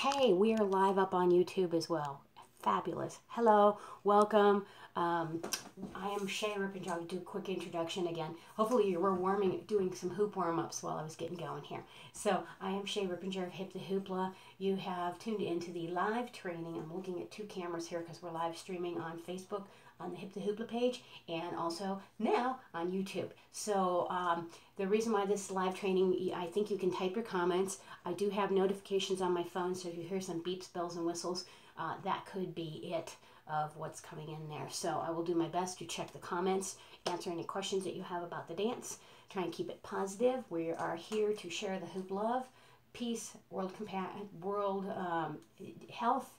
Hey, we are live up on YouTube as well. Fabulous. Hello, welcome. I am Shay Rippinger. I'll do a quick introduction again. Hopefully you were doing some hoop warm-ups while I was getting going here. So I am Shay Rippinger of Hip to Hoopla. You have tuned into the live training. I'm looking at two cameras here because we're live streaming on Facebook on the Hip to Hoopla page and also now on YouTube. So the reason why this live training, I think you can type your comments. I do have notifications on my phone, so if you hear some beeps, bells, and whistles, that could be it of what's coming in there. So I will do my best to check the comments, answer any questions that you have about the dance, try and keep it positive. We are here to share the hoop love, peace, world health,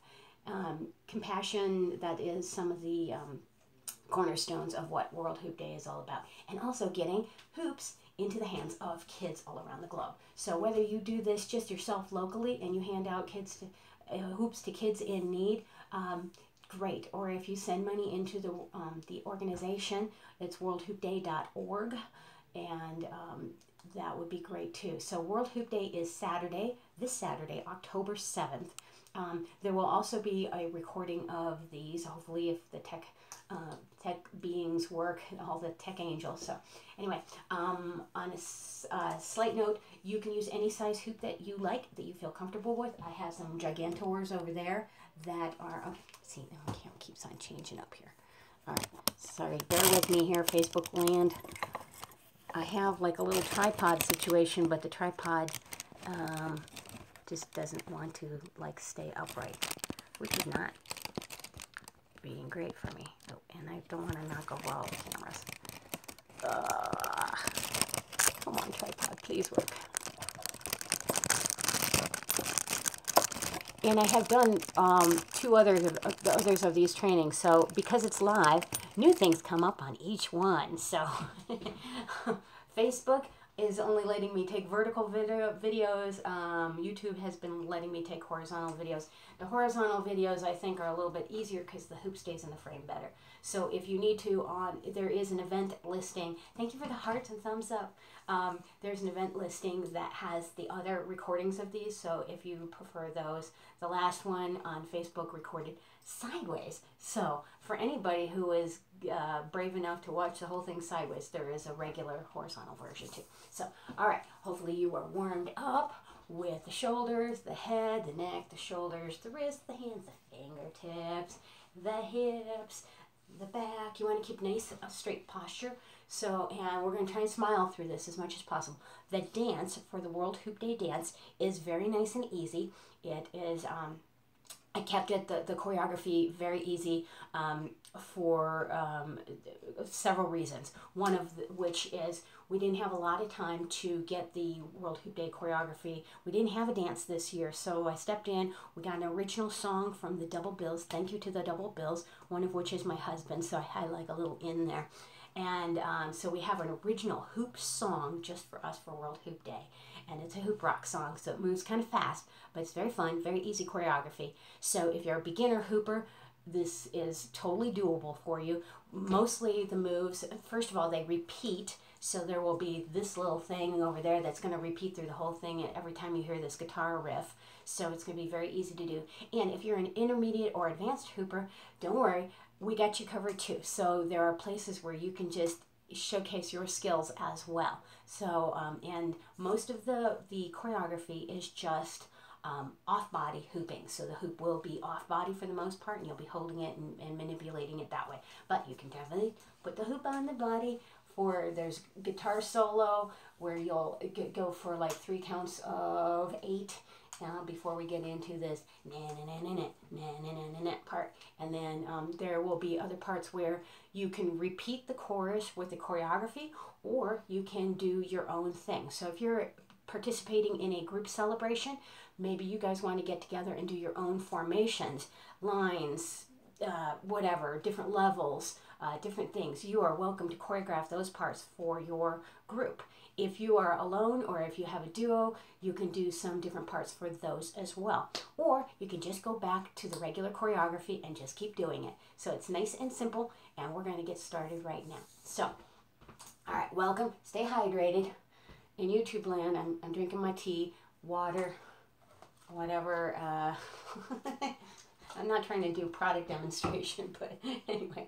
compassion. That is some of the cornerstones of what World Hoop Day is all about, and also getting hoops into the hands of kids all around the globe. So whether you do this just yourself locally and you hand out hoops to kids in need, great. Or if you send money into the organization, it's worldhoopday.org, and that would be great too. So World Hoop Day is this Saturday, October 7th. There will also be a recording of these, hopefully if the tech beings work, all the tech angels. So anyway, on a slight note, you can use any size hoop that you like, that you feel comfortable with. I have some Gigantors over there that are, okay, see, the camera keeps on changing up here. All right, sorry, bear with me here, Facebook land. I have like a little tripod situation, but the tripod just doesn't want to like stay upright, which is not being great for me. Oh, and I don't want to knock over all the cameras. Come on, tripod, please work. And I have done two others of these trainings, so because it's live, new things come up on each one. So Facebook is only letting me take vertical videos. YouTube has been letting me take horizontal videos. The horizontal videos, I think, are a little bit easier because the hoop stays in the frame better. So if you need to, there is an event listing. Thank you for the hearts and thumbs up. There's an event listing that has the other recordings of these, so if you prefer those. The last one on Facebook recorded sideways. So for anybody who is brave enough to watch the whole thing sideways, there is a regular horizontal version too. So, all right, hopefully you are warmed up with the shoulders, the head, the neck, the shoulders, the wrists, the hands, the fingertips, the hips, the back. You want to keep nice, straight posture. So, and we're going to try and smile through this as much as possible. The dance for the World Hoop Day dance is very nice and easy. It is, I kept it, the choreography, very easy for several reasons. One of which is we didn't have a lot of time to get the World Hoop Day choreography. We didn't have a dance this year, so I stepped in. We got an original song from the Double Bills. Thank you to the Double Bills, one of which is my husband, so I had like a little in there. And so we have an original hoop song just for us for World Hoop Day. And it's a hoop rock song, so it moves kind of fast, but it's very fun, very easy choreography. So if you're a beginner hooper, this is totally doable for you. Mostly the moves, first of all, they repeat. So there will be this little thing over there that's going to repeat through the whole thing every time you hear this guitar riff. So it's going to be very easy to do. And if you're an intermediate or advanced hooper, don't worry, we got you covered too. So there are places where you can just showcase your skills as well. So, and most of the choreography is just off-body hooping. So the hoop will be off-body for the most part, and you'll be holding it and manipulating it that way. But you can definitely put the hoop on the body. There's guitar solo where you'll go for like 3 counts of 8 before we get into this part. And then there will be other parts where you can repeat the chorus with the choreography, or you can do your own thing. So if you're participating in a group celebration, maybe you guys want to get together and do your own formations, lines, whatever, different levels, different things. You are welcome to choreograph those parts for your group. If you are alone or if you have a duo, you can do some different parts for those as well. Or you can just go back to the regular choreography and just keep doing it. So it's nice and simple, and we're going to get started right now. So, all right, welcome. Stay hydrated. In YouTube land, I'm drinking my tea, water, whatever. I'm not trying to do product demonstration, but anyway.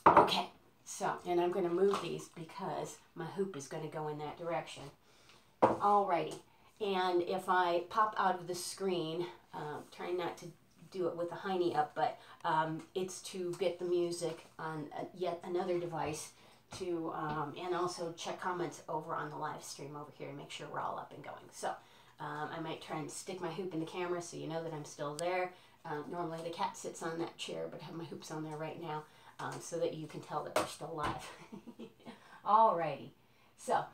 Okay, so, and I'm going to move these because my hoop is going to go in that direction. Alrighty, and if I pop out of the screen, trying not to do it with the hiney up, but it's to get the music on yet another device to, and also check comments over on the live stream over here to make sure we're all up and going. So I might try and stick my hoop in the camera so you know that I'm still there. Normally the cat sits on that chair, but I have my hoops on there right now so that you can tell that we're still live. Alrighty, so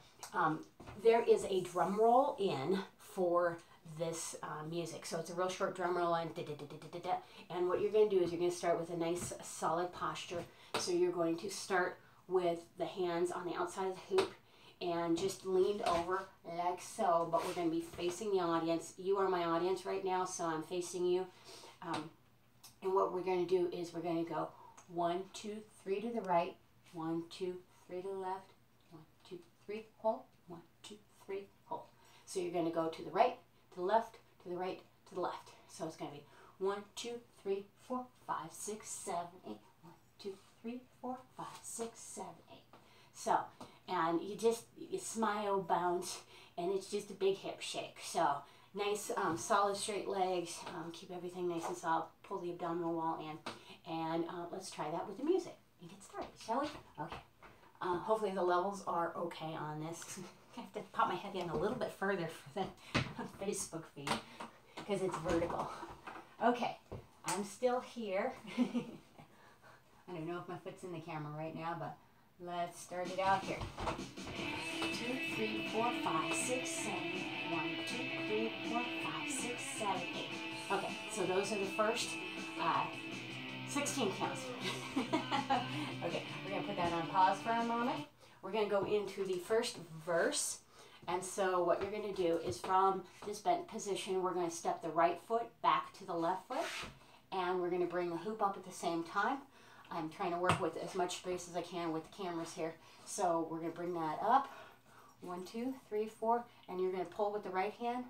there is a drum roll in for this music. So it's a real short drum roll and da-da-da-da-da-da. And what you're going to do is you're going to start with a nice solid posture. So you're going to start with the hands on the outside of the hoop and just leaned over like so, but we're going to be facing the audience. You are my audience right now, so I'm facing you. And what we're going to do is we're going to go 1, 2, 3 to the right, 1, 2, 3 to the left, 1, 2, 3, hold, 1, 2, 3, hold. So you're going to go to the right, to the left, to the right, to the left. So it's going to be 1, 2, 3, 4, 5, 6, 7, 8. 1, 2, 3, 4, 5, 6, 7, 8. So, and you smile, bounce, and it's just a big hip shake. So, nice, solid, straight legs. Keep everything nice and solid. Pull the abdominal wall in, and let's try that with the music and get started, shall we? Okay. Hopefully the levels are okay on this. I have to pop my head in a little bit further for the Facebook feed because it's vertical. Okay, I'm still here. I don't know if my foot's in the camera right now, but let's start it out here. 2, 3, 4, 5, 6, 7, 1, 2, 3, 4, 5, 6, 7, 8. Okay, so those are the first 16 counts. Okay, we're going to put that on pause for a moment. We're going to go into the first verse. And so what you're going to do is from this bent position, we're going to step the right foot back to the left foot. And we're going to bring the hoop up at the same time. I'm trying to work with as much space as I can with the cameras here. So we're going to bring that up. 1, 2, 3, 4. And you're going to pull with the right hand.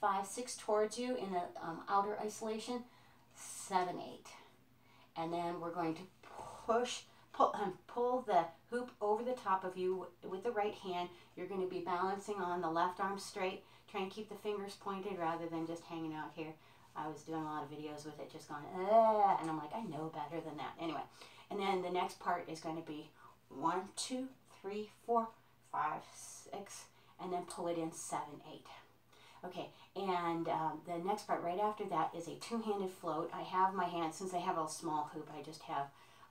5, 6 towards you in the outer isolation. 7, 8. And then we're going to pull the hoop over the top of you with the right hand. You're going to be balancing on the left arm straight. Try and keep the fingers pointed rather than just hanging out here. I was doing a lot of videos with it just going, and I'm like, I know better than that. Anyway, and then the next part is going to be 1, 2, 3, 4, 5, 6, and then pull it in 7, 8. Okay, and the next part right after that is a two-handed float. I have my hands, since I have a small hoop,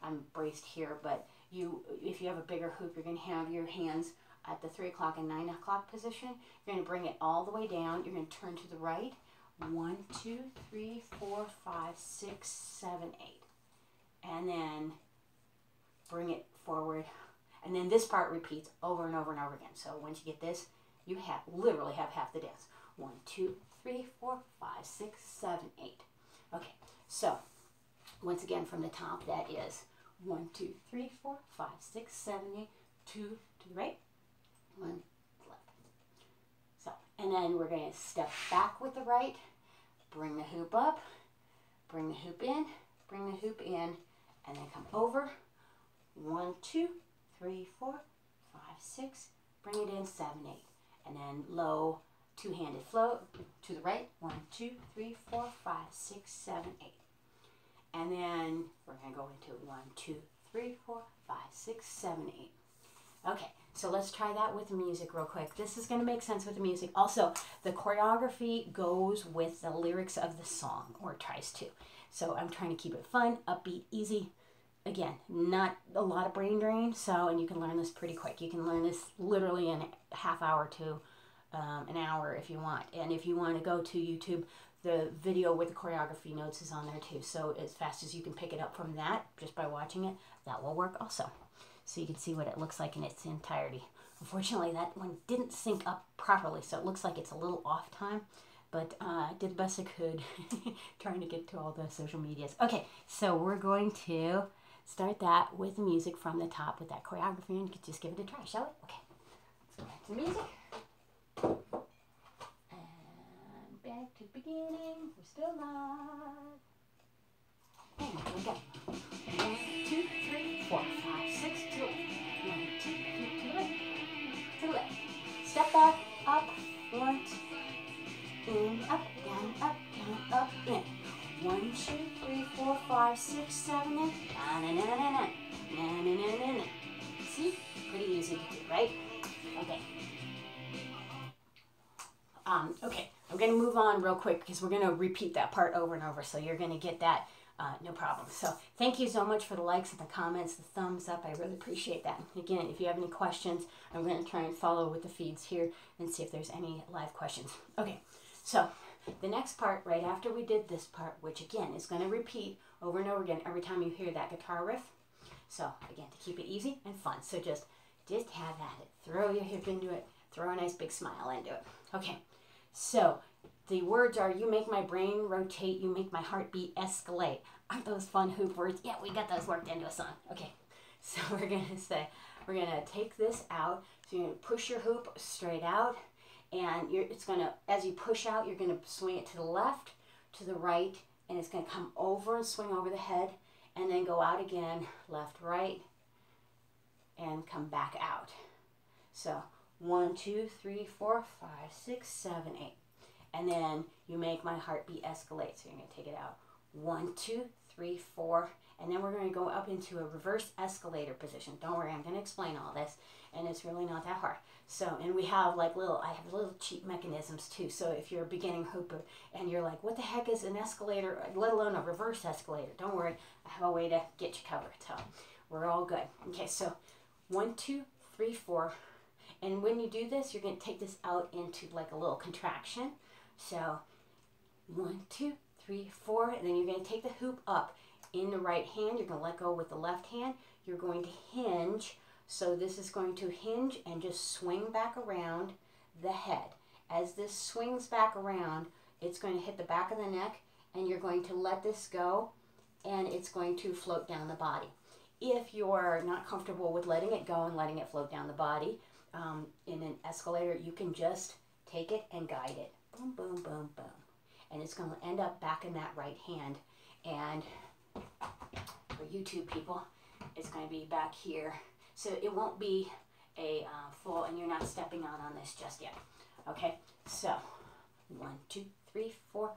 I'm braced here, but if you have a bigger hoop, you're going to have your hands at the 3 o'clock and 9 o'clock position. You're going to bring it all the way down. You're going to turn to the right. 1, 2, 3, 4, 5, 6, 7, 8. And then bring it forward. And then this part repeats over and over and over again. So once you get this, you literally have half the dance. 1, 2, 3, 4, 5, 6, 7, 8. Okay, so once again from the top, that is 1, 2, 3, 4, 5, 6, 7, 8. 2 to the right, 1 to the left. So, and then we're going to step back with the right, bring the hoop up, bring the hoop in, bring the hoop in, and then come over. 1, 2, 3, 4, 5, 6. Bring it in 7, 8, and then low two-handed float to the right. 1, 2, 3, 4, 5, 6, 7, 8. And then we're going to go into 1, 2, 3, 4, 5, 6, 7, 8. Okay, so let's try that with the music real quick. This is going to make sense with the music. Also, the choreography goes with the lyrics of the song, or tries to. So I'm trying to keep it fun, upbeat, easy. Again, not a lot of brain drain, and you can learn this pretty quick. You can learn this literally in a half hour to an hour if you want. And if you want to go to YouTube, the video with the choreography notes is on there too. So as fast as you can pick it up from that, just by watching it, that will work also. So you can see what it looks like in its entirety. Unfortunately, that one didn't sync up properly, so it looks like it's a little off time. But I did the best I could trying to get to all the social medias. Okay, so we're going to start that with the music from the top with that choreography, and just give it a try, shall we? Okay, let's go back to the music. And back to the beginning. We're still alive. And here we go. 1, 2, 3, 4, 5, 6, to the left. 1, 2, 3, to the right. To the left. Step back, up, front, in, up, down, in. 1, 2, 3, 4, 5, 6, 7, 8. Na na na na na na na na na na. See, pretty easy to do, right? Okay. Okay, I'm going to move on real quick because we're going to repeat that part over and over, so you're going to get that no problem. So thank you so much for the likes and the comments, the thumbs up. I really appreciate that. Again, if you have any questions, I'm going to try and follow with the feeds here and see if there's any live questions. Okay, so the next part, right after we did this part, which again is going to repeat over and over again every time you hear that guitar riff. So again, to keep it easy and fun. So just have at it. Throw your hip into it. Throw a nice big smile into it. Okay. So the words are, you make my brain rotate, you make my heartbeat escalate. Aren't those fun hoop words? Yeah, we got those worked into a song. Okay, so we're going to take this out. So you're going to push your hoop straight out, and it's going to, as you push out, you're going to swing it to the left, to the right, and it's going to come over and swing over the head, and then go out again, left, right, and come back out. So 1, 2, 3, 4, 5, 6, 7, 8. And then you make my heartbeat escalate. So you're going to take it out. 1, 2, 3, 4. And then we're going to go up into a reverse escalator position. Don't worry, I'm going to explain all this. And it's really not that hard. So, and we have like I have little cheat mechanisms too. So if you're a beginning hooper and you're like, what the heck is an escalator, let alone a reverse escalator? Don't worry, I have a way to get you covered. So we're all good. Okay, so 1, 2, 3, 4. And when you do this, you're going to take this out into like a little contraction. So 1, 2, 3, 4, and then you're going to take the hoop up in the right hand. You're going to let go with the left hand. You're going to hinge. So this is going to hinge and just swing back around the head. As this swings back around, it's going to hit the back of the neck, and you're going to let this go, and it's going to float down the body. If you're not comfortable with letting it go and letting it float down the body, in an escalator, you can just take it and guide it. Boom, boom, boom, boom. And it's going to end up back in that right hand. And for YouTube people, it's going to be back here. So it won't be a full, and you're not stepping out on this just yet. Okay, so 1, 2, 3, 4,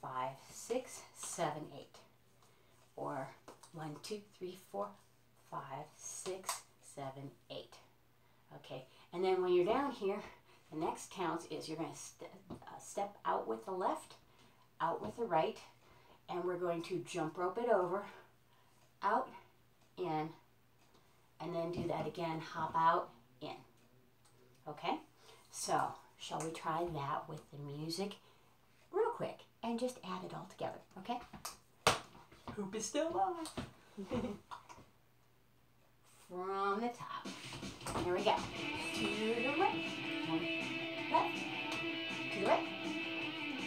5, 6, 7, 8. Or 1, 2, 3, 4, 5, 6, 7, 8. Okay, and then when you're down here, the next count is you're going to step out with the left, out with the right, and we're going to jump rope it over, out, in, and then do that again, hop out, in. Okay, so shall we try that with the music real quick and just add it all together, okay? Hoop is still on. From the top. Here we go. To the right. Left. To the right.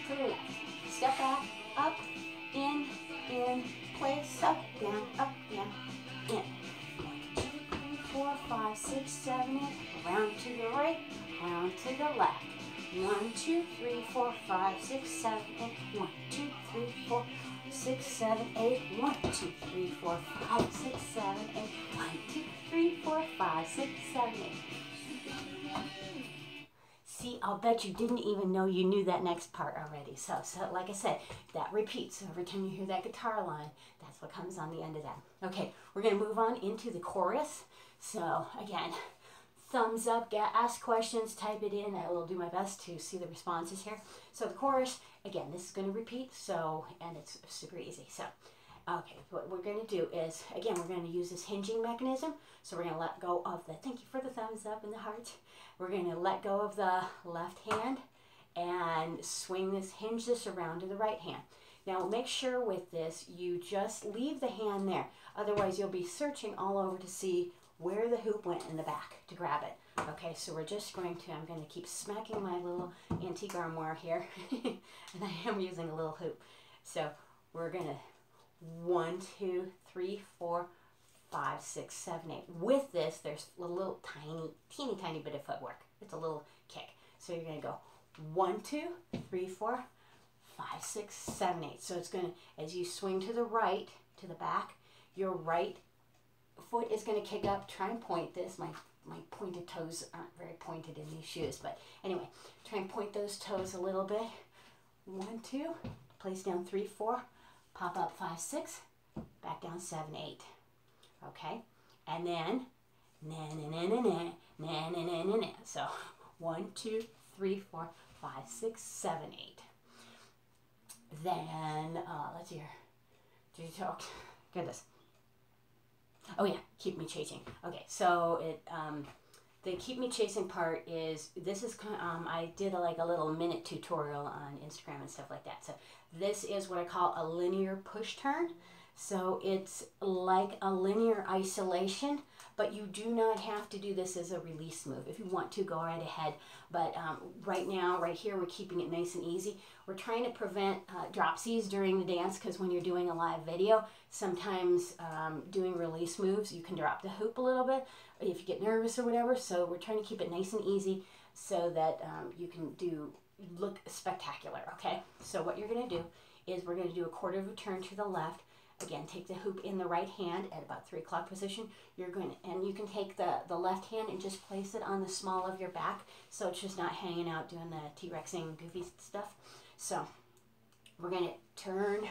To the left. Step back. Up. In. Place. Up. Down. In. 1, 2, 3, 4, 5, 6, 7, 8. Around to the right. Around to the left. 1, 2, 3, 4, 5, 6, 7, 8. 1, 2, 3, 4, 6, 7, 8. 1, 2, 3, 4, 5, 6, 7, 8. 1, 2, 3, 4, 5, 6, 7, 8. See, I'll bet you didn't even know you knew that next part already. So like I said, that repeats. So every time you hear that guitar line, that's what comes on the end of that. Okay, we're going to move on into the chorus. So again, thumbs up, ask questions, type it in. I will do my best to see the responses here. So the chorus, again, this is going to repeat, and it's super easy. So, okay, what we're going to do is, again, we're going to use this hinging mechanism. So we're going to let go of thank you for the thumbs up and the heart. We're going to let go of the left hand and hinge this around to the right hand. Now make sure with this, you just leave the hand there. Otherwise, you'll be searching all over to see where the hoop went in the back to grab it. Okay, so we're just I'm going to keep smacking my little antique armoire here. And I am using a little hoop. So we're going to 1, 2, 3, 4, 5, 6, 7, 8. With this, there's a little teeny bit of footwork. It's a little kick. So you're going to go 1, 2, 3, 4, 5, 6, 7, 8. So it's going to, as you swing to the right, to the back, your right foot is going to kick up. Try and point this. My pointed toes aren't very pointed in these shoes, but anyway, try and point those toes a little bit. 1, 2, place down 3, 4, pop up 5, 6, back down 7, 8. Okay, and then so 1, 2, 3, 4, 5, 6, 7, 8. Then let's see here. Did you talk? Goodness. Oh yeah, keep me chasing. Okay, so it the keep me chasing part is, this is I did like a little minute tutorial on Instagram and stuff like that. So this is what I call a linear push turn. So it's like a linear isolation, but you do not have to do this as a release move. If you want to, go right ahead. But right now, right here, we're keeping it nice and easy. We're trying to prevent dropsies during the dance, because when you're doing a live video, sometimes doing release moves, you can drop the hoop a little bit if you get nervous or whatever. So we're trying to keep it nice and easy so that you can look spectacular, okay? So what you're gonna do is we're gonna do a quarter of a turn to the left. Again, take the hoop in the right hand at about 3 o'clock position. And you can take the left hand and just place it on the small of your back, so it's just not hanging out doing the T-Rexing goofy stuff. So we're gonna turn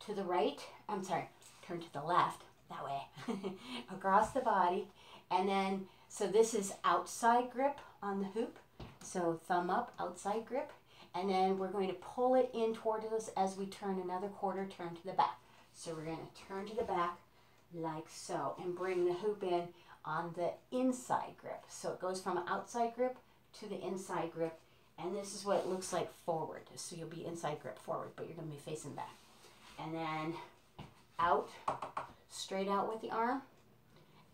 to the right, turn to the left, that way, across the body. And then, so this is outside grip on the hoop. So thumb up, outside grip. And then we're going to pull it in toward us as we turn another quarter turn to the back. So we're going to turn to the back like so and bring the hoop in on the inside grip. So it goes from outside grip to the inside grip, and this is what it looks like forward. So you'll be inside grip forward, but you're going to be facing back. And then out, straight out with the arm,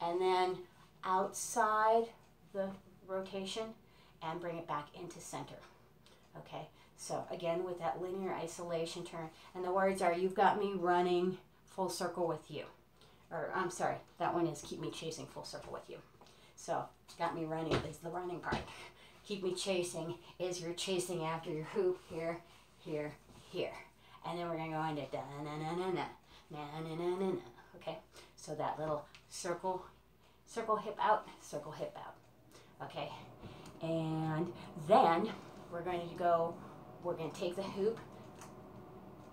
and then outside the rotation and bring it back into center. Okay. So again, with that linear isolation turn, and the words are, you've got me running full circle with you. Or I'm sorry, that one is keep me chasing full circle with you. So got me running is the running part. Keep me chasing is you're chasing after your hoop here, here, here. And then we're going to go into da-na-na-na-na, na-na-na-na-na. Okay, so that little circle, hip out, circle, hip out. Okay, and then we're going to take the hoop,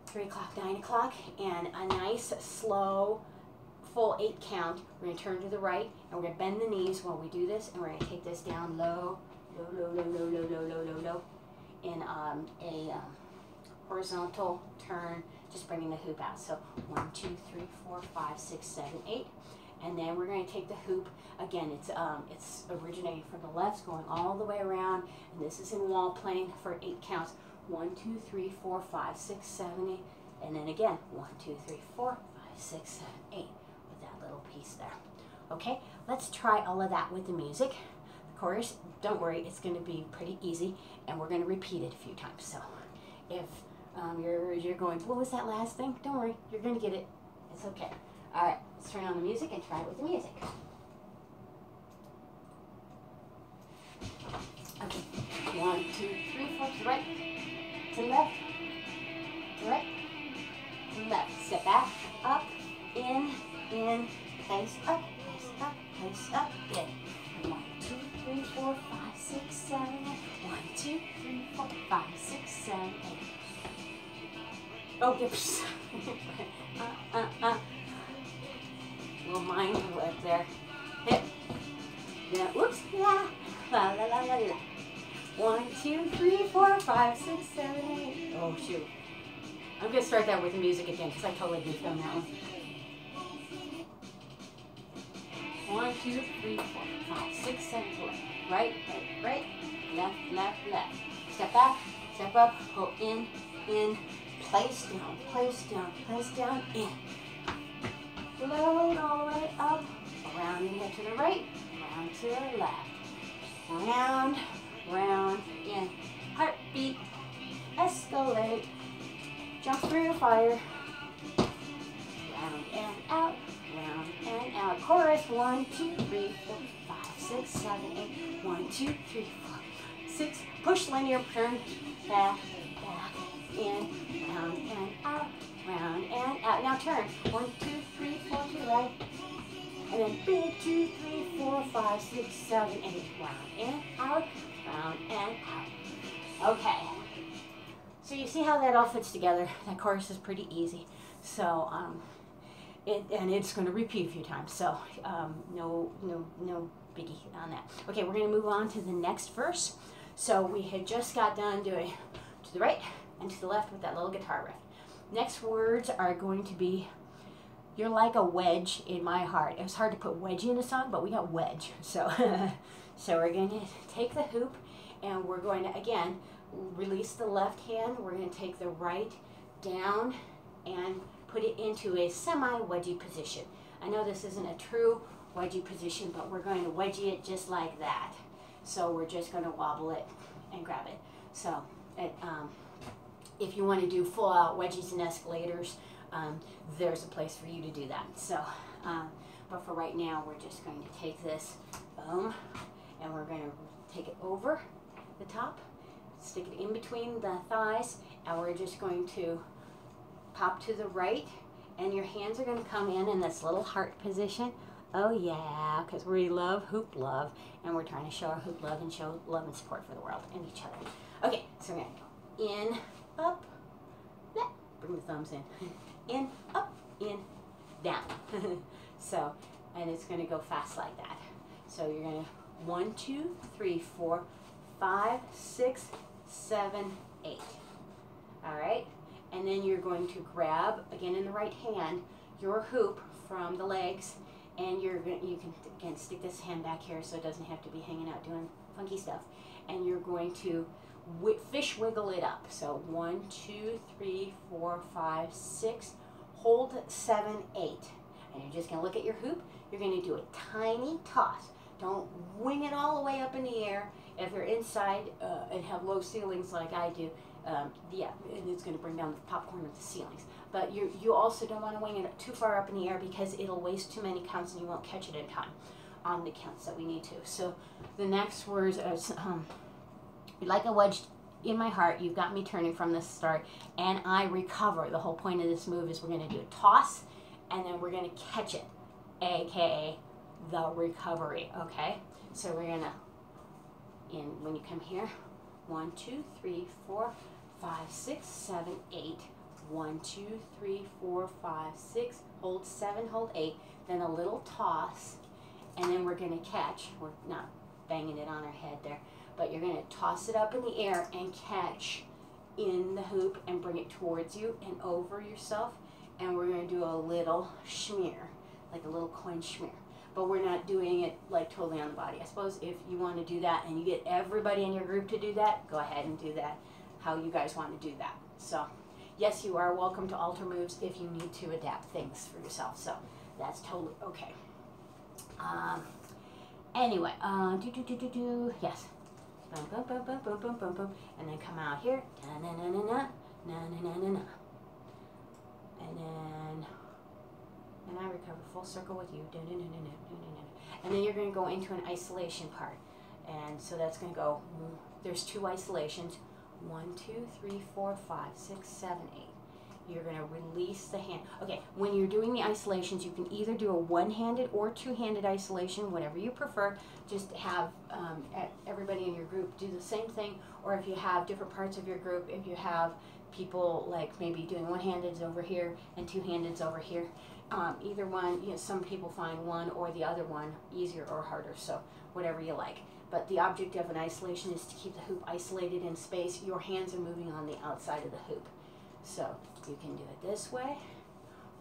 3 o'clock, 9 o'clock, and a nice, slow, full 8 count. We're going to turn to the right, and we're going to bend the knees while we do this, and we're going to take this down low, low, low, low, low, low, low, low, low, low, in a horizontal turn, just bringing the hoop out. So 1, 2, 3, 4, 5, 6, 7, 8. And then we're going to take the hoop, again, it's originating from the left, going all the way around, and this is in wall playing for 8 counts. 1, 2, 3, 4, 5, 6, 7, 8, and then again, 1, 2, 3, 4, 5, 6, 7, 8, with that little piece there. Okay, let's try all of that with the music. The chorus, don't worry, it's going to be pretty easy, and we're going to repeat it a few times. So if you're going, what was that last thing? Don't worry, you're going to get it. It's okay. All right, let's turn on the music and try it with the music. Okay, 1, 2, 3, 4, to the right, to the left, to the right, to the left. Step back, up, in, place, up, in. 1, 2, 3, 4, 5, 6, 7, 8. 1, 2, 3, 4, 5, 6, 7, 8. Oh, oops. Little mind work there. Hip. Yeah, oops. La, la, la, la, la, la. 1, 2, 3, 4, 5, 6, 7, 8. Oh, shoot. I'm going to start that with the music again, because I totally goofed on that one. 1, 2, 3, 4, 5, 6, 7, 8. Right, right, left, left, left. Step back, step up, go in, place down, in. Float all the way up, around and get to the right, round to the left. Round, round, in. Heartbeat, escalate, jump through fire. Round and out, round and out. Chorus, 1, 2, 3, 4, 5, 6, 7, 8. 1, 2, 3, 4, 6. Push linear turn, back, in, now turn. 1, 2, 3, 4, to the right. And then big 2, 3, 4, 5, 6, 7, 8. Round and out, round and out. Okay. So you see how that all fits together. That chorus is pretty easy. So and it's going to repeat a few times. So no biggie on that. Okay, we're going to move on to the next verse. So we had just got done doing to the right and to the left with that little guitar riff. Next words are going to be, you're like a wedge in my heart. It was hard to put wedge in a song, but we got wedge. So, so we're going to take the hoop and we're going to, again, release the left hand. We're going to take the right down and put it into a semi-wedgie position. I know this isn't a true wedgie position, but we're going to wedgie it just like that. So we're just going to wobble it and grab it. So if you want to do full-out wedgies and escalators, there's a place for you to do that. So, but for right now, we're just going to take this, boom, and we're going to take it over the top, stick it in between the thighs, and we're just going to pop to the right, and your hands are going to come in this little heart position. Oh yeah, because we love hoop love, and we're trying to show our hoop love and show love and support for the world and each other. Okay, so we're going to go in, up, left, bring the thumbs in, up, in, down. So, and it's going to go fast like that. So you're going to 1, 2, 3, 4, 5, 6, 7, 8. All right. And then you're going to grab, again in the right hand, your hoop from the legs, and you can, again, stick this hand back here so it doesn't have to be hanging out doing funky stuff. And you're going to fish wiggle it up. So 1, 2, 3, 4, 5, 6, hold 7, 8. And you're just going to look at your hoop. You're going to do a tiny toss. Don't wing it all the way up in the air. If you're inside and have low ceilings like I do, yeah, and it's going to bring down the popcorn of the ceilings. But you also don't want to wing it too far up in the air because it'll waste too many counts and you won't catch it in time on the counts that we need to. So the next words is, like a wedge in my heart, you've got me turning from the start, and I recover. The whole point of this move is we're going to do a toss, and then we're going to catch it, aka the recovery, okay? So we're going to, when you come here, 1, 2, 3, 4, 5, 6, 7, 8. 1, 2, 3, 4, 5, 6. Hold 7, hold 8. Then a little toss, and then we're going to catch. We're not banging it on our head there, but you're going to toss it up in the air and catch in the hoop and bring it towards you and over yourself. And we're going to do a little schmear, like a little coin schmear. But we're not doing it like totally on the body. I suppose if you want to do that and you get everybody in your group to do that, go ahead and do that how you guys want to do that. So yes, you are welcome to alter moves if you need to adapt things for yourself. So that's totally okay. Anyway, yes. Boom, boom, boom, boom, boom, boom, boom, boom. And then come out here. Na, na, na, na, na, na, na, na, na. And then, and I recover full circle with you. And then you're going to go into an isolation part. And so that's going to go, there's 2 isolations. 1, 2, 3, 4, 5, 6, 7, 8. You're going to release the hand. Okay, when you're doing the isolations, you can either do a one-handed or two-handed isolation, whatever you prefer. Just have everybody in your group do the same thing, or if you have different parts of your group, if you have people like maybe doing one-handeds over here and two-handeds over here, either one, you know, some people find one or the other one easier or harder, so whatever you like. But the object of an isolation is to keep the hoop isolated in space. Your hands are moving on the outside of the hoop. So you can do it this way,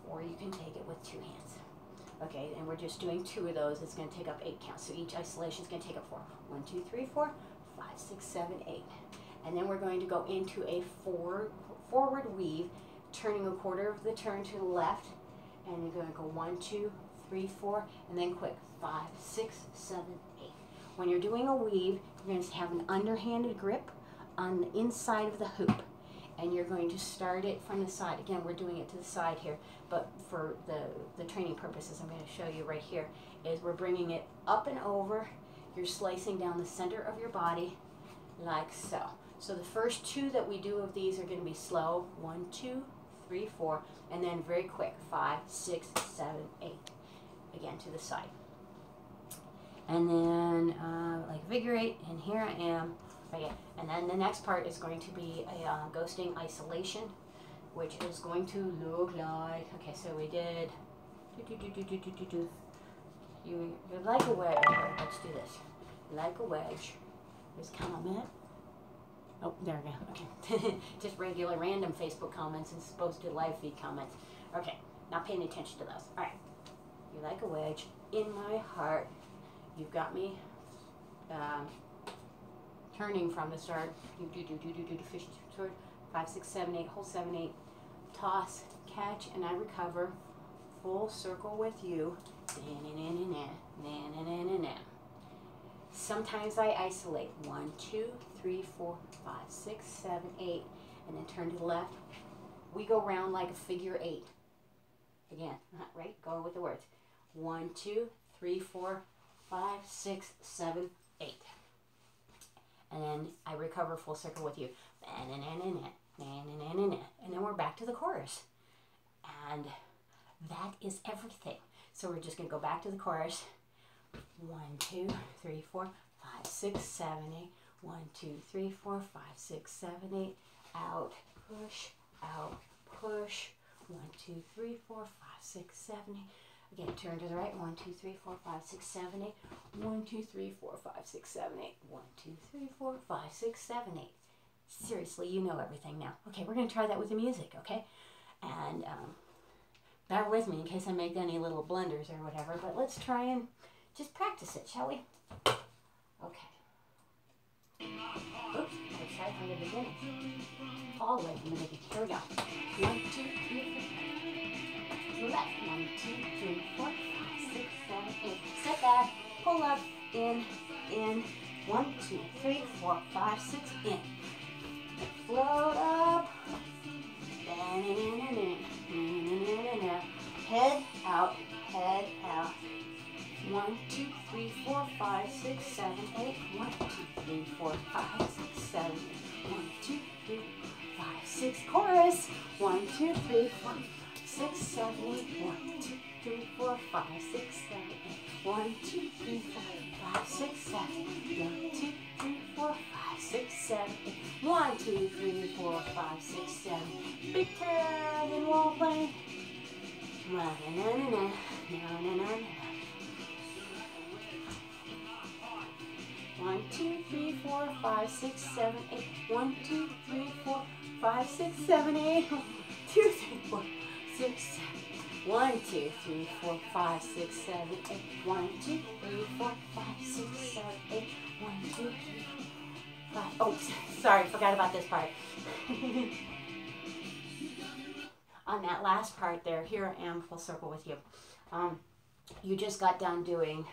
or you can take it with 2 hands. Okay, and we're just doing 2 of those. It's going to take up 8 counts. So each isolation is going to take up 4. 1, 2, 3, 4, 5, 6, 7, 8. And then we're going to go into a forward weave, turning a quarter of the turn to the left. And you're going to go 1, 2, 3, 4, and then quick 5, 6, 7, 8. When you're doing a weave, you're going to have an underhanded grip on the inside of the hoop. And you're going to start it from the side. Again, we're doing it to the side here, but for the training purposes, I'm going to show you right here, is we're bringing it up and over. You're slicing down the center of your body like so. So the first 2 that we do of these are going to be slow. 1, 2, 3, 4, and then very quick, 5, 6, 7, 8. Again, to the side. And then like figure 8, and here I am. Okay, and then the next part is going to be a ghosting isolation, which is going to look like, okay, so we did, you're like a wedge. Let's do this. Like a wedge. Just count a minute. Oh, there we go. Okay. Just regular random Facebook comments as opposed to live feed comments. Okay, not paying attention to those. All right. You're like a wedge in my heart. You've got me turning from the start. Fish sword. 5, 6, 7, 8. Hold 7, 8. Toss, catch, and I recover. Full circle with you. Sometimes I isolate 1, 2, 3, 4, 5, 6, 7, 8, and then turn to the left. We go round like a figure 8. Again, right? Go with the words. 1, 2, 3, 4, 5, 6, 7, 8. And then I recover full circle with you. And then we're back to the chorus. And that is everything. So we're just going to go back to the chorus. 1, 2, 3, 4, 5, 6, 7, 8. 1, 2, 3, 4, 5, 6, 7, 8. Out, push, out, push. 1, 2, 3, 4, 5, 6, 7, 8. Again, turn to the right. 1, 2, 3, 4, 5, 6, 7, 8. 1, 2, 3, 4, 5, 6, 7, 8. 1, 2, 3, 4, 5, 6, 7, 8. Seriously, you know everything now. Okay, we're going to try that with the music, okay? And bear with me in case I make any little blunders or whatever, but let's try and just practice it, shall we? Okay. Oops, let's try from the beginning. All the way from the beginning. Here we go. 1, 2, 3, 4. Left. 1, 2, 3, 4, 5, 6, 7, 8. Step back. Pull up. In. 1, 2, 3, 4, 5, 6. In. Float up. Head out. Head out. 1, 2, 3, 4, 5, 6, 7, 8. 1, 2, 3, 4, 5, 6, 7, 8. 1, 2, 3, 5, 6. Chorus. 1, 2, 3, 4, 6, 7, 8. 1, 2, 3, 4, 5, 6, 7, 8. 1, 2, 3, 4, 5, 6, 7. 1, 2, 3, 4, 5, 6, 7, 8. 1, 2, 3, 4, 5, 6, 7. Big turn and wall play. 1, 2, 3, 4, 5, 6, 7, 8. 1, 2, 3, 4, 5, 6, 7, 8. 2, 3, 4, 6, 7. 1, 2, 3, 4, 5, 6, 7, 8. 1, 2, 3, 4, 5, 6, 7, 8. 1, 2, 3, 4, 5. Oh, sorry, forgot about this part. On that last part there, here I am full circle with you. You just got done doing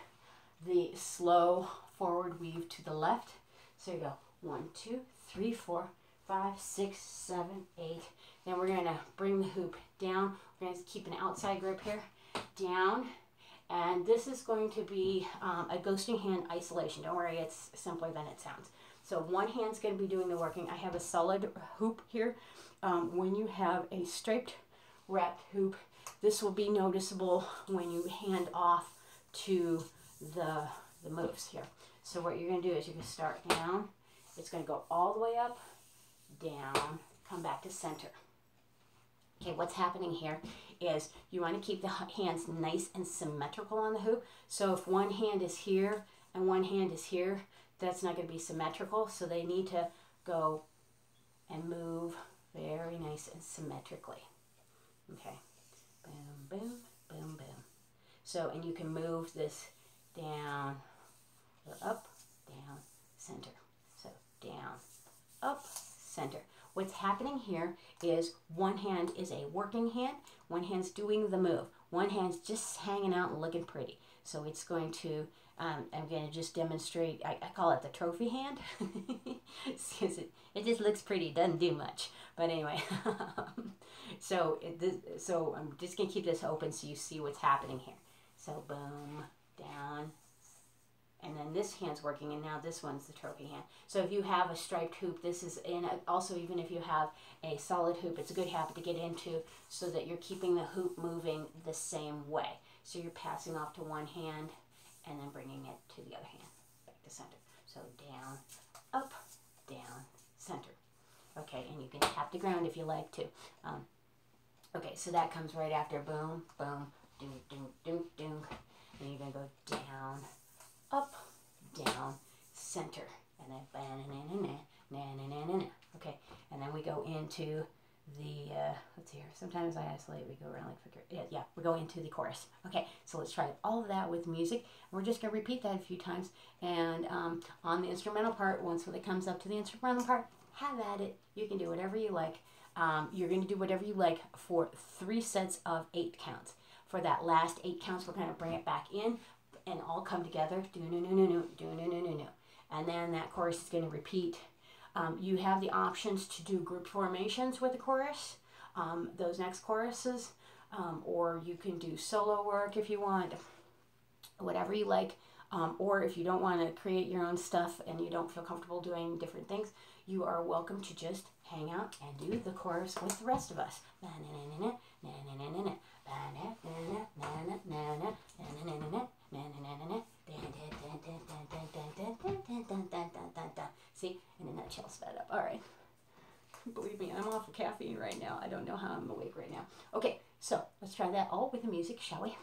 the slow forward weave to the left. So you go 1, 2, 3, 4, 5, 6, 7, 8. Then we're going to bring the hoop down. We're going to keep an outside grip here, down. And this is going to be a ghosting hand isolation. Don't worry, it's simpler than it sounds. So one hand's going to be doing the working. I have a solid hoop here. When you have a striped wrapped hoop, this will be noticeable when you hand off to the moves here. So what you're going to do is you're going to start down. It's going to go all the way up, down, come back to center. Okay, what's happening here is you want to keep the hands nice and symmetrical on the hoop. So if one hand is here and one hand is here, that's not going to be symmetrical. So they need to go and move very nice and symmetrically. Okay, boom, boom, boom, boom. So, and you can move this down, or up, down, center. So down, up, center. What's happening here is one hand is a working hand, one hand's doing the move, one hand's just hanging out and looking pretty. So it's going to, I'm going to just demonstrate, I call it the trophy hand, because it just looks pretty, doesn't do much. But anyway, so I'm just going to keep this open so you see what's happening here. So boom, down, and then this hand's working, and now this one's the trophy hand. So if you have a striped hoop, this is in it. Also, even if you have a solid hoop, it's a good habit to get into so that you're keeping the hoop moving the same way. So you're passing off to one hand and then bringing it to the other hand, back to center. So down, up, down, center. Okay, and you can tap the ground if you like to. Okay, so that comes right after boom, boom, doom, doom, doom, doom. And you're going to go down, up, down, center. And then ba-na-na-na-na-na-na-na-na. Okay, and then we go into the, let's see here, sometimes I isolate, we go around like figure, yeah, we go into the chorus. Okay, so let's try all of that with music. We're just going to repeat that a few times. And on the instrumental part, once it comes up to the instrumental part, have at it. You can do whatever you like. You're going to do whatever you like for 3 sets of 8 counts. For that last 8 counts, we're going to bring it back in and all come together. Do-no-no-no-no, do-no-no-no-no. And then that chorus is going to repeat. You have the options to do group formations with the chorus, those next choruses, or you can do solo work if you want, whatever you like. Or if you don't want to create your own stuff and you don't feel comfortable doing different things, you are welcome to just hang out and do the chorus with the rest of us. See, in a nutshell, sped up. All right. Believe me, I'm off of caffeine right now. I don't know how I'm awake right now. Okay, so let's try that all with the music, shall we?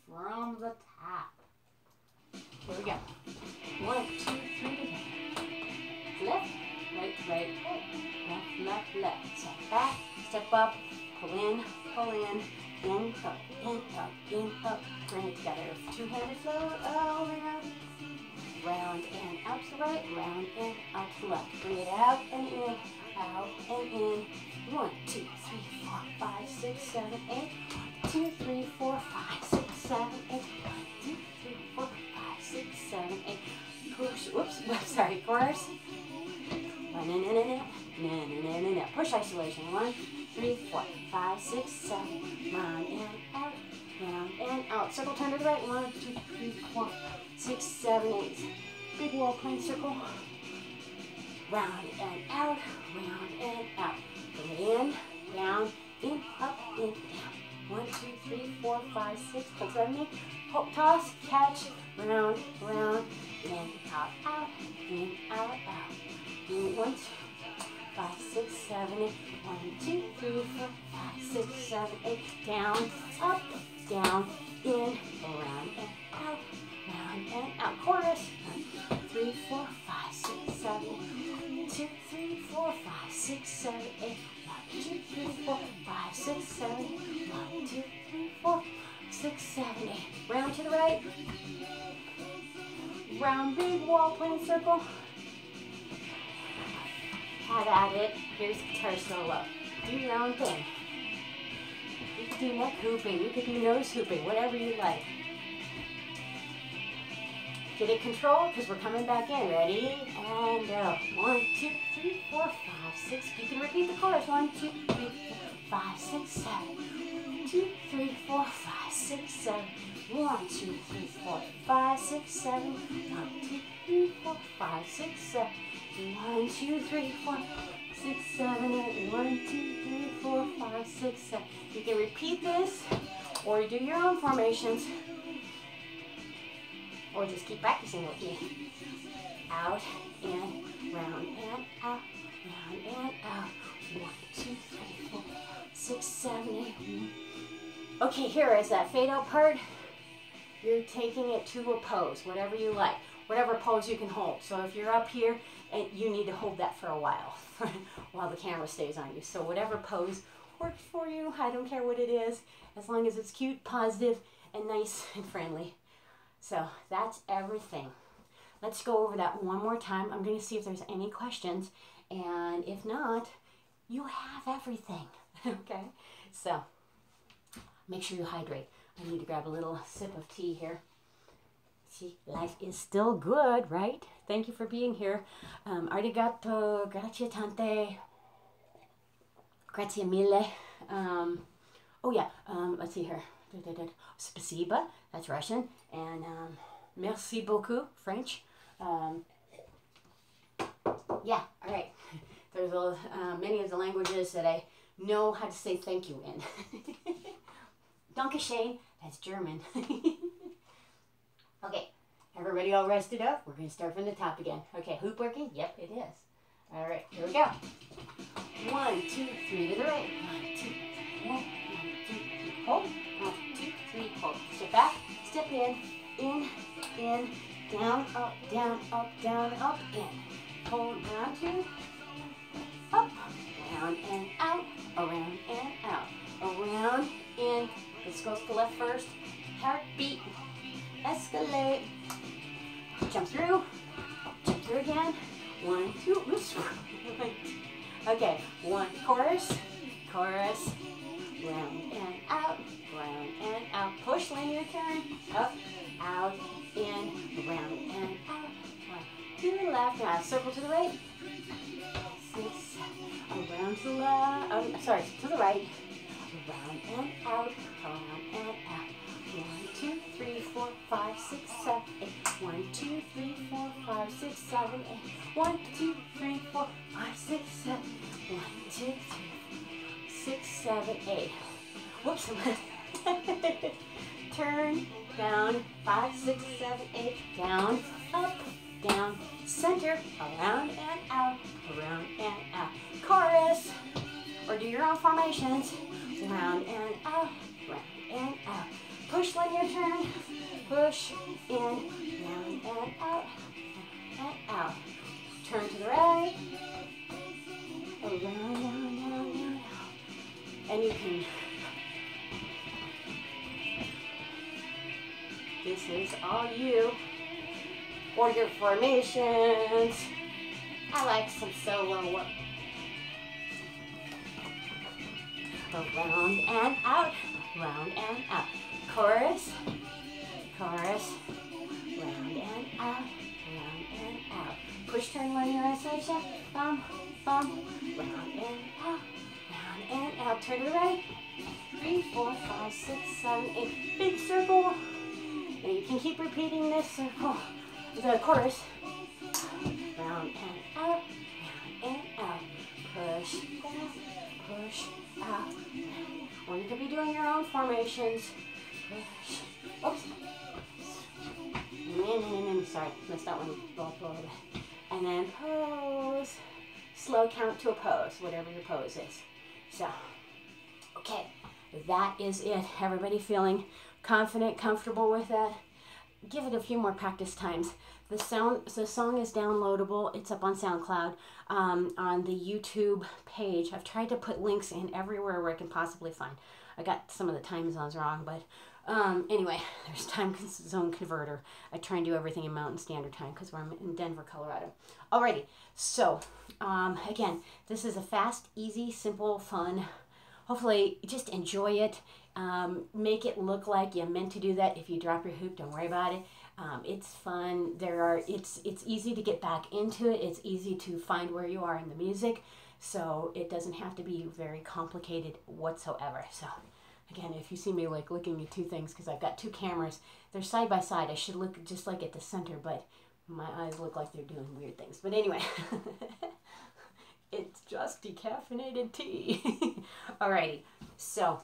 From the top. Here we go. 1, 2, 3 together. Left, right, right, right. Left, left, left. Step back, step up, pull in, in, up, in, up, in, up. Bring it together. 2-handed flow all around. Round and out to the right, round and out to the left. Bring it out and in, out and in. 1, 2, 3, 4, 5, 6, 7, 8. 2, 3, 4, 5, 6, 7, 8. 1, 2, 3, 4, 5, 6, 7, 8. Push, whoops, sorry, chorus. Na-na-na-na-na-na-na-na-na. Push isolation. 1, 3, 4, 5, 6, 7. Round and out, round and out. Circle turn to the right. 1, 2, 3, 4, 6, 7, 8. Big wall plane circle. Round and out, round and out. Bring it in, down, in, up, in, down. 1, 2, 3, 4, 5, 6, pull 7, 8. Hook, toss, catch, round, round, in, out, out, in, out, out. 1, 2, 5, 6, 7, 8. 1, 2, 3, 4, 5, 6, 7, 8. Down, up, down, in, around and out, round and out. Chorus. 1, 3, 4, 5, 6, 7, 8. 2, 3, 4, 5, 6, 7, 8. 1, 2, 3, 4, 5, 6, 7, 8. 1, 2, 3, 4, 6, 7, 8. Round to the right. Round big wall plane circle. Have at it. Here's guitar solo. Do your own thing. You could do neck hooping. You could do nose hooping. Whatever you like. Get it controlled because we're coming back in. Ready? And go. 1, 2, 3, 4, 5, 6. You can repeat the chorus. 1, 2, 3, 4, 5, 6, 7. 2, 3, 4, 5, 6, 7. 1, 2, 3, 4, 5, 6, 7. 1, 2, 3, 4, 5, 6, 7. 1, 2, 3, 4, 6, 7, 8. 1, 2, 3, 4, 5, 6, 7. You can repeat this or do your own formations. Or just keep practicing with me. Out and round and out, round and out. 1, 2, 3, 4, 6, 7, 8. Okay, here is that fade out part. You're taking it to a pose, whatever you like, whatever pose you can hold. So if you're up here, and you need to hold that for a while, while the camera stays on you. So whatever pose works for you, I don't care what it is, as long as it's cute, positive, and nice and friendly. So that's everything. Let's go over that one more time. I'm going to see if there's any questions. And if not, you have everything. Okay? So make sure you hydrate. I need to grab a little sip of tea here. See, life is still good, right? Thank you for being here. Arigato, grazie tante, grazie mille. Oh yeah, let's see here. Spasiba, that's Russian, and merci beaucoup, French. Yeah, all right. There's many of the languages that I know how to say thank you in. Dankeschön, that's German. Okay, everybody all rested up? We're going to start from the top again. Okay, hoop working? Yep, it is. All right, here we go. 1, 2, 3 to the right. 1, 2, 1, 2, 3, hold. 1, 2, 3, hold. Step back, step in, down, up, down, in. Hold, down, 2, up, around and out, around and out, around, in. Let's go to the left first. Heartbeat, escalate, jump through again. 1, 2, oops. Okay, 1, chorus, round and out, push, linear turn, up, out, in, round and out, 1 to the left, now circle to the right, 6, around to the left, sorry, to the right, around and out, 1, 2, 3, 4, 5, 6, 7, 8, 1, 2, 3, 4, 5, 6, 7, 8, 1, 2, 3, 4, 5, 6, 7, 1, 2, 3, 6, 7, 8. Whoops. Turn, down, 5, 6, 7, 8, down, up, down, center, around and out, chorus, or do your own formations, round and out, push linear turn, push, in, round and out, turn to the right, around, down, and you can, this is all you, or your formations. I like some solo work. Around and out, chorus, round and out, push, turn, linear isolation, round and out, turn to the right, 3, 4, 5, 6, 7, 8, big circle, and you can keep repeating this circle, the chorus, round and out, push down, push out, or you could be doing your own formations, push, oops, sorry, missed that one, and then pose, slow count to a pose, whatever your pose is. So, okay, that is it. Everybody feeling confident, comfortable with that? Give it a few more practice times. The song is downloadable. It's up on SoundCloud, on the YouTube page. I've tried to put links in everywhere where I can possibly find. I got some of the time zones wrong, but anyway, there's time zone converter. I try and do everything in Mountain Standard Time because we're in Denver, Colorado. Alrighty, so again, this is a fast, easy, simple, fun. Hopefully, just enjoy it. Make it look like you meant to do that. If you drop your hoop, don't worry about it. It's fun. It's easy to get back into it. It's easy to find where you are in the music, so it doesn't have to be very complicated whatsoever. So, again, if you see me like looking at two things, because I've got two cameras, they're side by side. I should look just like at the center, but my eyes look like they're doing weird things. But anyway. It's just decaffeinated tea. Alrighty, so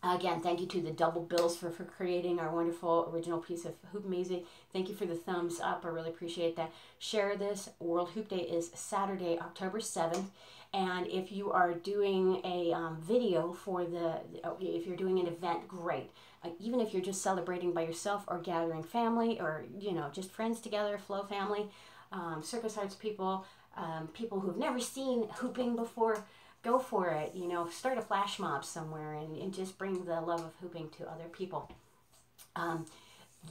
again, thank you to the Double Bills for creating our wonderful original piece of hoop music. Thank you for the thumbs up. I really appreciate that. Share this. World Hoop Day is Saturday, October 7th. And if you are doing a video for if you're doing an event, great. Even if you're just celebrating by yourself or gathering family or, just friends together, flow family, circus arts people, people who've never seen hooping before, go for it. Start a flash mob somewhere and just bring the love of hooping to other people.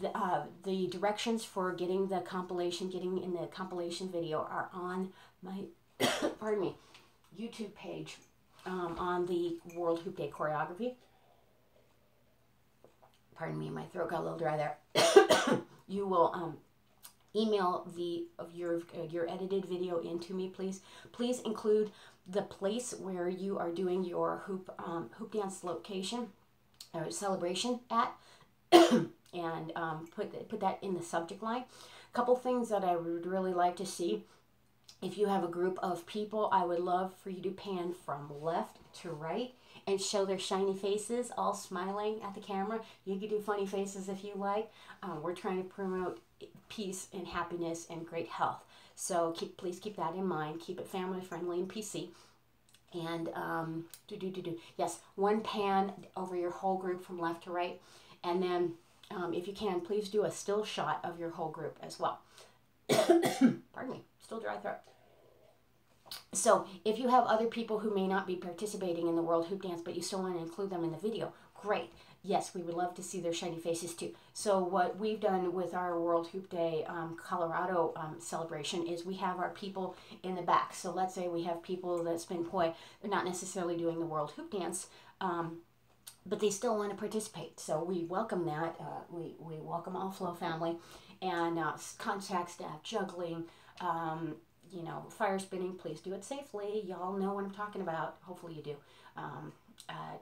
The directions for getting in the compilation video are on my, pardon me, YouTube page on the World Hoop Day Choreography. Pardon me, my throat got a little dry there. You will email your edited video into me, please. Please include the place where you are doing your hoop dance location. or celebration at, and put that in the subject line. A couple things that I would really like to see. If you have a group of people, I would love for you to pan from left to right and show their shiny faces, all smiling at the camera. You can do funny faces if you like. We're trying to promote peace and happiness and great health. So please keep that in mind. Keep it family friendly and PC. And yes, one pan over your whole group from left to right. And then if you can, please do a still shot of your whole group as well. Pardon me, still dry throat. So if you have other people who may not be participating in the World Hoop Dance, but you still want to include them in the video, great. Yes, we would love to see their shiny faces too. So what we've done with our World Hoop Day Colorado celebration is we have our people in the back. So let's say we have people that spin poi, they're not necessarily doing the World Hoop Dance, but they still want to participate. So we welcome that. We welcome all Flow family, and contact staff, juggling, you know, fire spinning. Please do it safely. Y'all know what I'm talking about. Hopefully you do.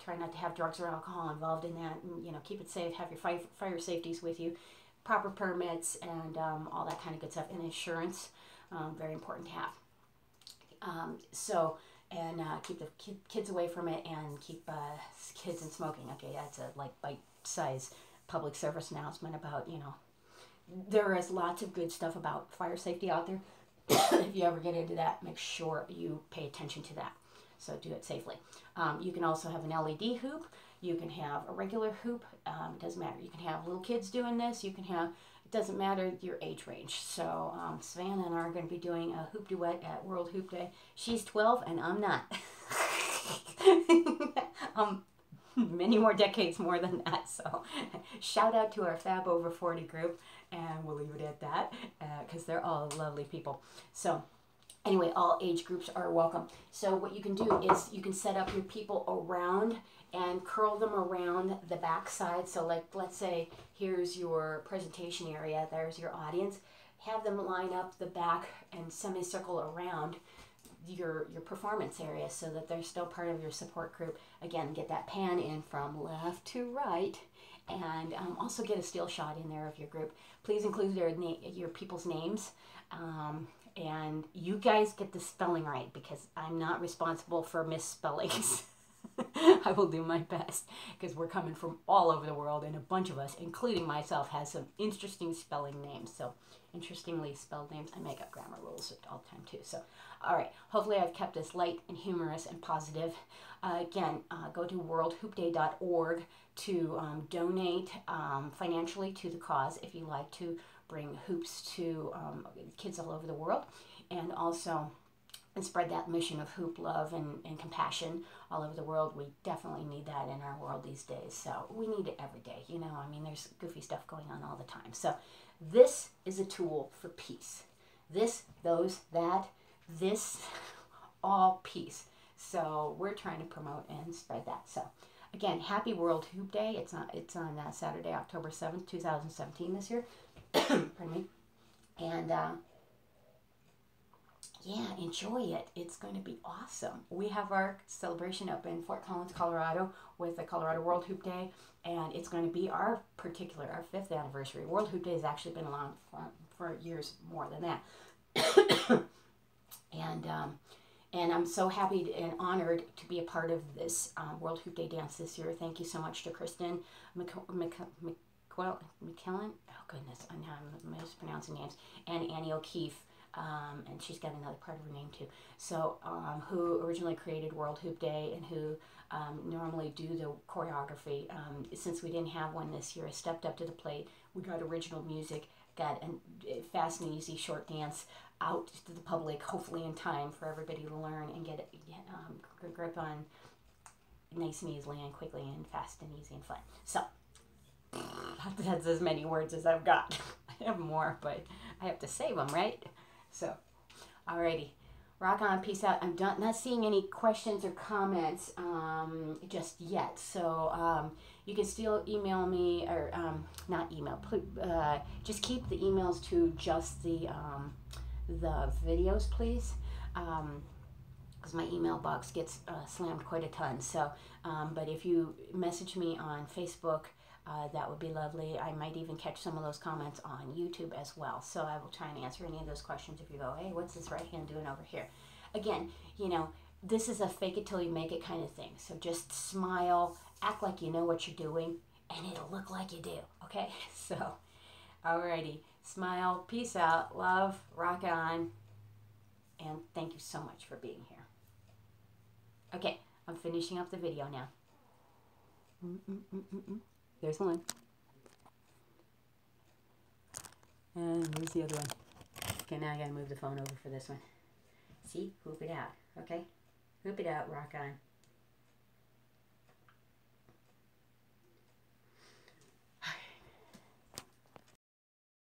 Try not to have drugs or alcohol involved in that, and, you know, keep it safe. Have your fire safeties with you, proper permits, and all that kind of good stuff, and insurance, very important to have. Keep the kids away from it, and keep kids and smoking. Okay, that's a like bite-size public service announcement about, you know, there is lots of good stuff about fire safety out there. If you ever get into that, make sure you pay attention to that. So do it safely. You can also have an LED hoop. You can have a regular hoop. It doesn't matter. You can have little kids doing this. You can have, it doesn't matter your age range. So Savannah and I are going to be doing a hoop duet at World Hoop Day. She's 12 and I'm not. Many more decades more than that. So shout out to our Fab Over 40 group, and we'll leave it at that because they're all lovely people. So anyway, all age groups are welcome. So what you can do is you can set up your people around and curl them around the back side. So like, let's say here's your presentation area, there's your audience. Have them line up the back and semicircle around your performance area so that they're still part of your support group. Again, get that pan in from left to right, and also get a still shot in there of your group. Please include your people's names, and you guys get the spelling right, because I'm not responsible for misspellings. I will do my best, because we're coming from all over the world, and a bunch of us, including myself, has some interesting spelling names. So interestingly spelled names. I make up grammar rules all the time too. So, all right. Hopefully I've kept this light and humorous and positive. Again, go to worldhoopday.org to donate financially to the cause if you like to bring hoops to kids all over the world, and also spread that mission of hoop love and compassion all over the world. We definitely need that in our world these days. So we need it every day. You know, I mean, there's goofy stuff going on all the time. So this is a tool for peace. This, those, that, this, all peace. So we're trying to promote and spread that. So again, happy World Hoop Day. It's on Saturday, October 7th, 2017 this year. Pardon me. And yeah, enjoy it. It's going to be awesome. We have our celebration up in Fort Collins, Colorado with the Colorado World Hoop Day, and it's going to be our 5th anniversary. World Hoop Day has actually been around for years more than that. And I'm so happy and honored to be a part of this World Hoop Day dance this year. Thank you so much to Kristen McKellen. Oh goodness, I'm mispronouncing names. And Annie O'Keefe. And she's got another part of her name too. So, who originally created World Hoop Day and who normally do the choreography. Since we didn't have one this year, I stepped up to the plate. We got original music, got a fast and easy short dance out to the public, hopefully in time for everybody to learn and get a grip on nice and easily and quickly and fast and easy and fun. So, that's as many words as I've got. I have more, but I have to save them, right? So, alrighty, rock on, peace out. I'm not seeing any questions or comments just yet. So you can still email me, or not email. Just keep the emails to just the videos, please. because my email box gets slammed quite a ton. So, but if you message me on Facebook, that would be lovely. I might even catch some of those comments on YouTube as well. So I will try and answer any of those questions if you go, hey, what's this right hand doing over here? Again, you know, this is a fake it till you make it kind of thing. So just smile, act like you know what you're doing, and it'll look like you do, okay? So, alrighty. Smile, peace out, love, rock on, and thank you so much for being here. Okay, I'm finishing up the video now. There's one. And where's the other one? Okay, now I gotta move the phone over for this one. See? Hoop it out, okay? Hoop it out, rock on.